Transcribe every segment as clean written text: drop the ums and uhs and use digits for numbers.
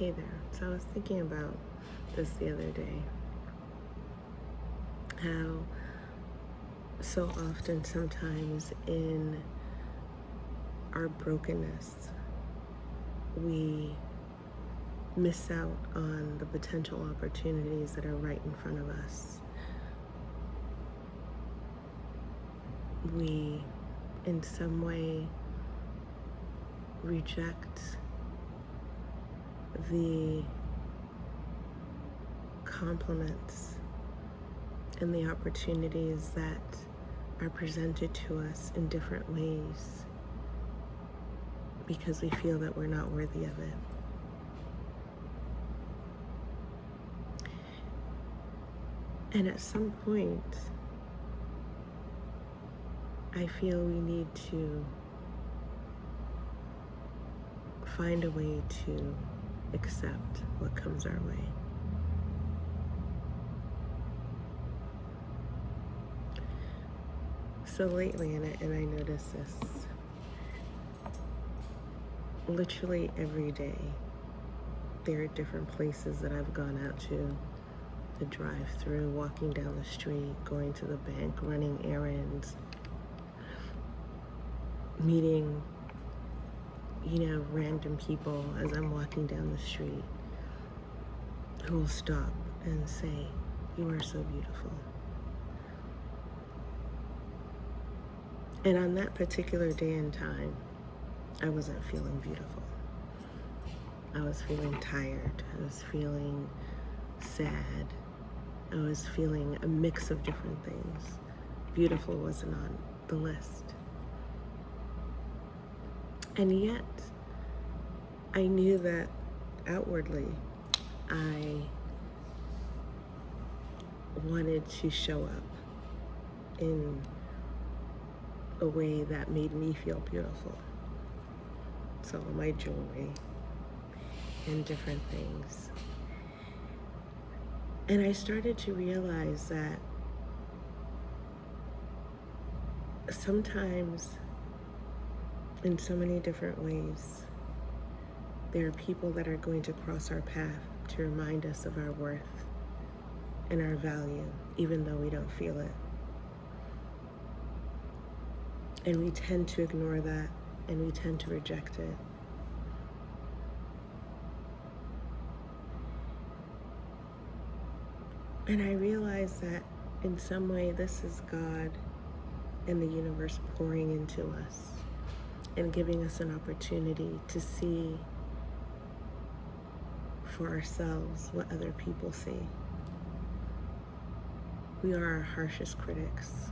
Hey there. So I was thinking about this the other day, how so often sometimes in our brokenness, we miss out on the potential opportunities that are right in front of us. We, in some way, reject the compliments and the opportunities that are presented to us in different ways because we feel that we're not worthy of it. And at some point, I feel we need to find a way to accept what comes our way. So lately, and I notice this, literally every day, there are different places that I've gone out to drive through, walking down the street, going to the bank, running errands, meeting, random people as I'm walking down the street who will stop and say, "You are so beautiful." And on that particular day and time, I wasn't feeling beautiful. I was feeling tired. I was feeling sad. I was feeling a mix of different things. Beautiful wasn't on the list. And yet, I knew that outwardly, I wanted to show up in a way that made me feel beautiful. So my jewelry and different things. And I started to realize that sometimes, in so many different ways, there are people that are going to cross our path to remind us of our worth and our value, even though we don't feel it. And we tend to ignore that, and we tend to reject it. And I realize that in some way, this is God and the universe pouring into us and giving us an opportunity to see for ourselves what other people see. We are our harshest critics.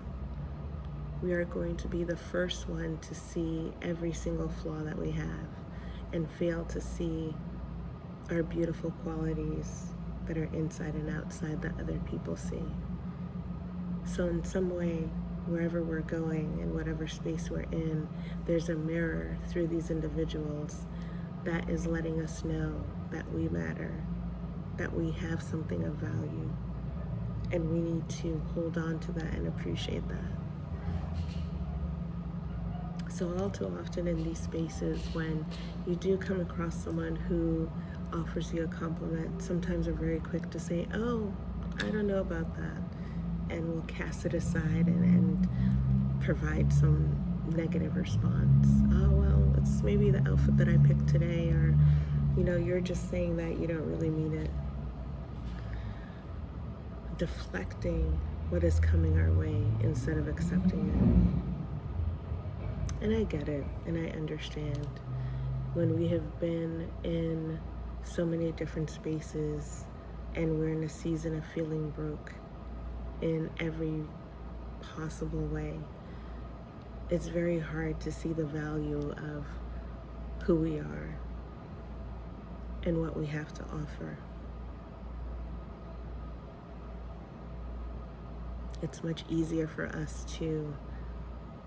We are going to be the first one to see every single flaw that we have and fail to see our beautiful qualities that are inside and outside that other people see. So in some way, wherever we're going and whatever space we're in, there's a mirror through these individuals that is letting us know that we matter, that we have something of value, and we need to hold on to that and appreciate that. So all too often in these spaces, when you do come across someone who offers you a compliment, sometimes we're very quick to say, "Oh, I don't know about that," and we'll cast it aside and provide some negative response. "Oh, well, it's maybe the outfit that I picked today," or, "You're just saying that, you don't really mean it." Deflecting what is coming our way instead of accepting it. And I get it, and I understand. When we have been in so many different spaces and we're in a season of feeling broke in every possible way, it's very hard to see the value of who we are and what we have to offer. It's much easier for us to,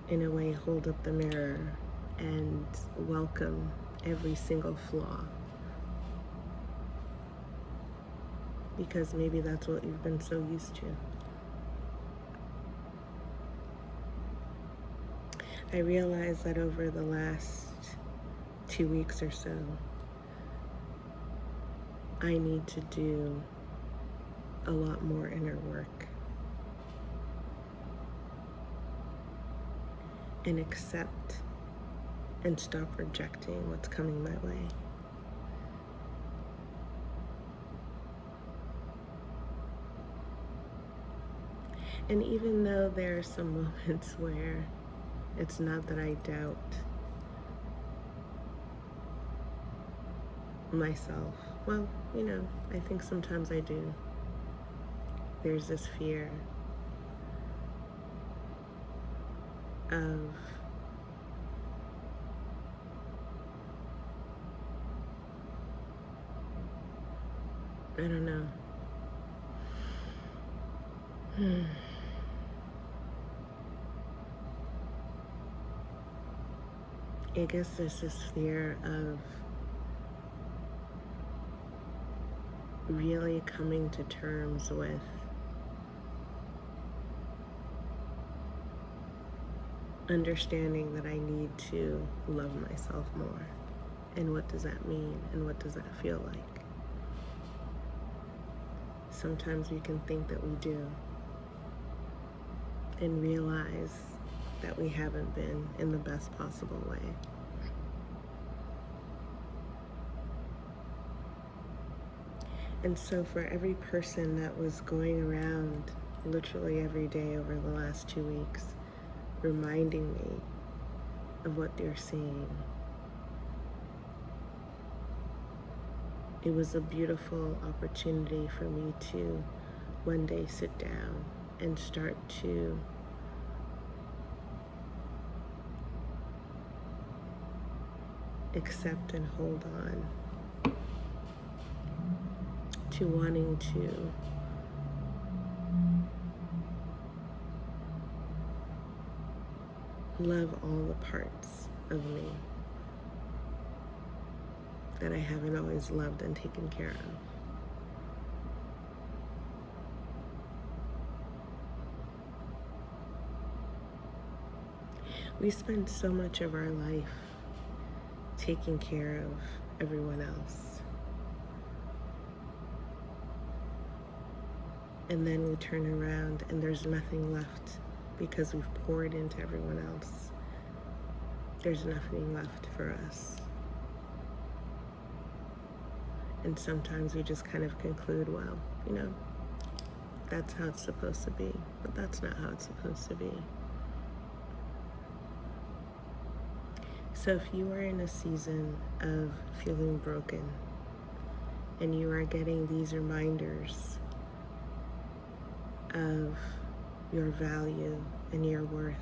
in a way, hold up the mirror and welcome every single flaw, because maybe that's what you've been so used to. I realized that over the last 2 weeks or so, I need to do a lot more inner work and accept and stop rejecting what's coming my way. And even though there are some moments where it's not that I doubt myself, well, I think sometimes I do. There's this fear of I don't know. I guess there's this fear of really coming to terms with understanding that I need to love myself more. And what does that mean? And what does that feel like? Sometimes we can think that we do and realize that we haven't been in the best possible way. And so for every person that was going around literally every day over the last 2 weeks, reminding me of what they're seeing, it was a beautiful opportunity for me to one day sit down and start to accept and hold on to wanting to love all the parts of me that I haven't always loved and taken care of. We spend so much of our life taking care of everyone else. And then we turn around and there's nothing left because we've poured into everyone else. There's nothing left for us. And sometimes we just kind of conclude, well, that's how it's supposed to be. But that's not how it's supposed to be. So if you are in a season of feeling broken and you are getting these reminders of your value and your worth,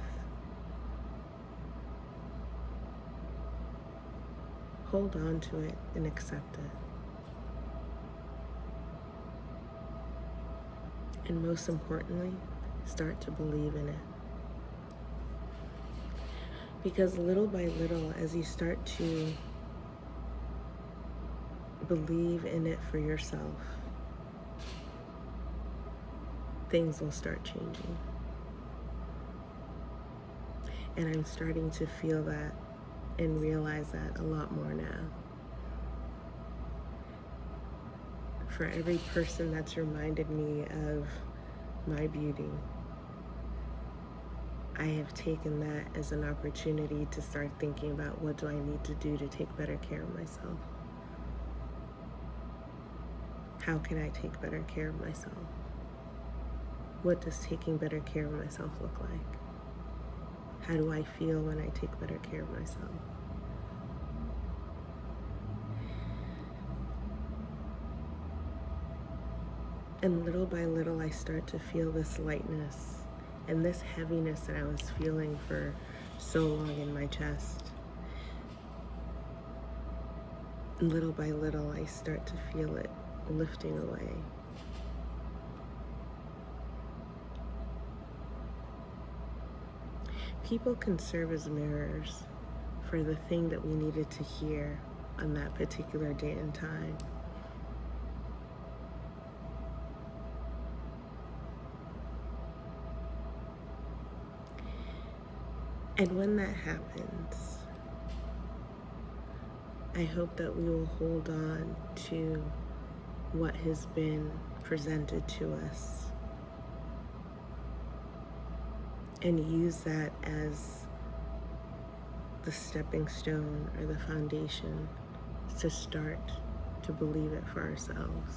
hold on to it and accept it. And most importantly, start to believe in it. Because little by little, as you start to believe in it for yourself, things will start changing. And I'm starting to feel that and realize that a lot more now. For every person that's reminded me of my beauty, I have taken that as an opportunity to start thinking about what do I need to do to take better care of myself? How can I take better care of myself? What does taking better care of myself look like? How do I feel when I take better care of myself? And little by little, I start to feel this lightness and this heaviness that I was feeling for so long in my chest. And little by little, I start to feel it lifting away. People can serve as mirrors for the thing that we needed to hear on that particular day and time. And when that happens, I hope that we will hold on to what has been presented to us and use that as the stepping stone or the foundation to start to believe it for ourselves.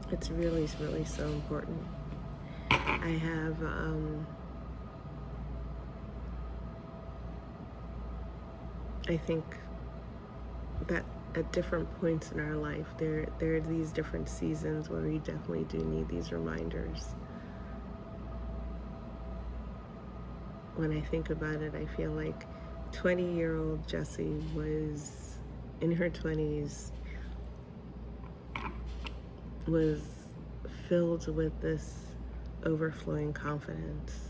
It's really, really so important. I have I think that at different points in our life, there are these different seasons where we definitely do need these reminders. When I think about it, I feel like 20-year-old Jessie was in her 20s, was filled with this overflowing confidence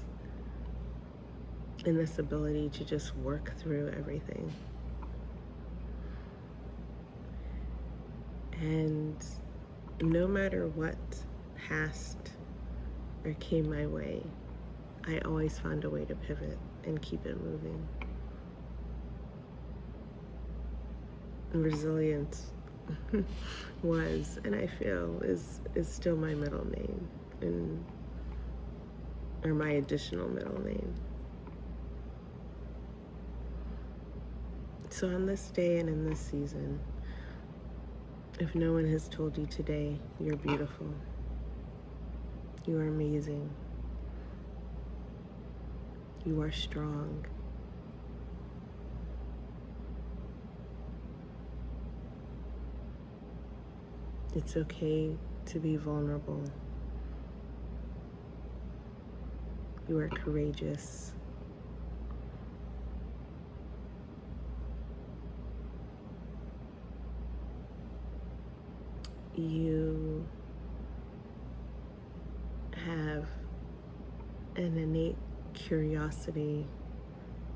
and this ability to just work through everything. And no matter what passed or came my way, I always found a way to pivot and keep it moving. And resilience was, and I feel is still my middle name, or my additional middle name. So on this day and in this season, if no one has told you today, you're beautiful, you are amazing, you are strong, it's okay to be vulnerable, you are courageous, you have an innate curiosity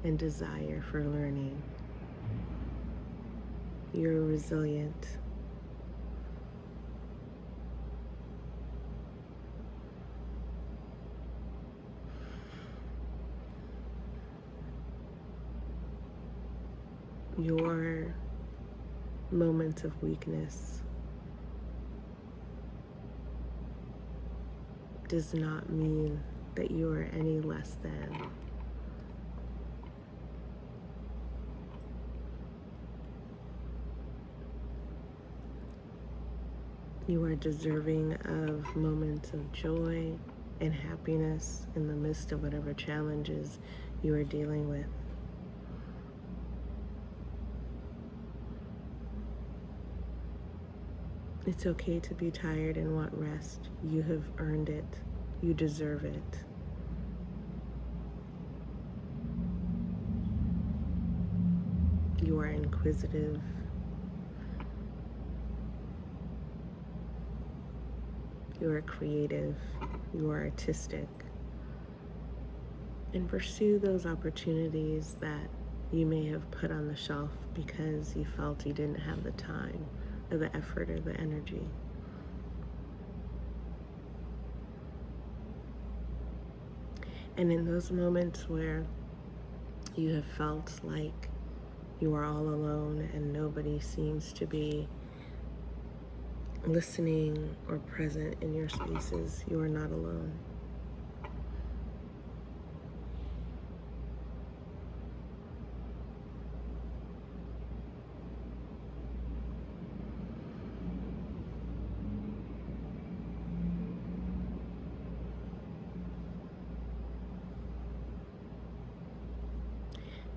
and desire for learning. You're resilient. Your moments of weakness does not mean that you are any less than. You are deserving of moments of joy and happiness in the midst of whatever challenges you are dealing with. It's okay to be tired and want rest. You have earned it. You deserve it. You are inquisitive. You are creative. You are artistic. And pursue those opportunities that you may have put on the shelf because you felt you didn't have the time or the effort or the energy. And in those moments where you have felt like you are all alone and nobody seems to be listening or present in your spaces, you are not alone.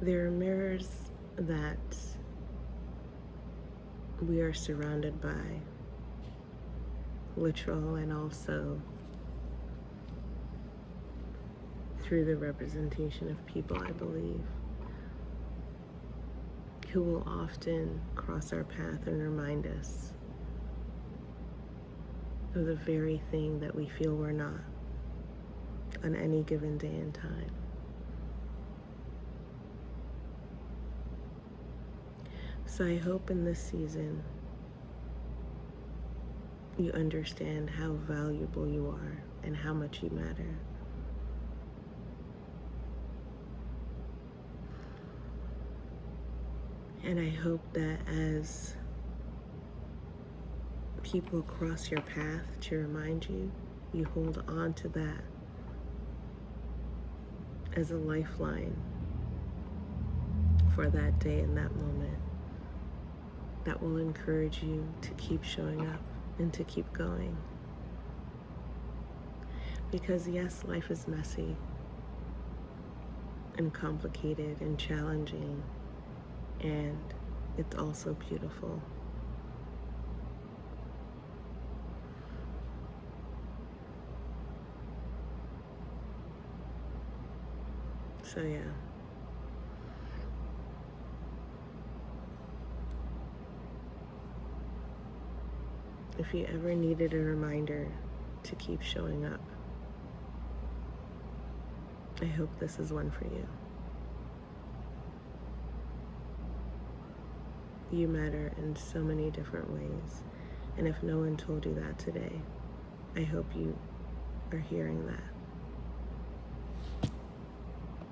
There are mirrors that we are surrounded by, literal and also through the representation of people, I believe, who will often cross our path and remind us of the very thing that we feel we're not on any given day and time. So I hope in this season you understand how valuable you are and how much you matter. And I hope that as people cross your path to remind you, you hold on to that as a lifeline for that day and that moment that will encourage you to keep showing up and to keep going. Because yes, life is messy and complicated and challenging, and it's also beautiful. So yeah. If you ever needed a reminder to keep showing up, I hope this is one for you. You matter in so many different ways. And if no one told you that today, I hope you are hearing that.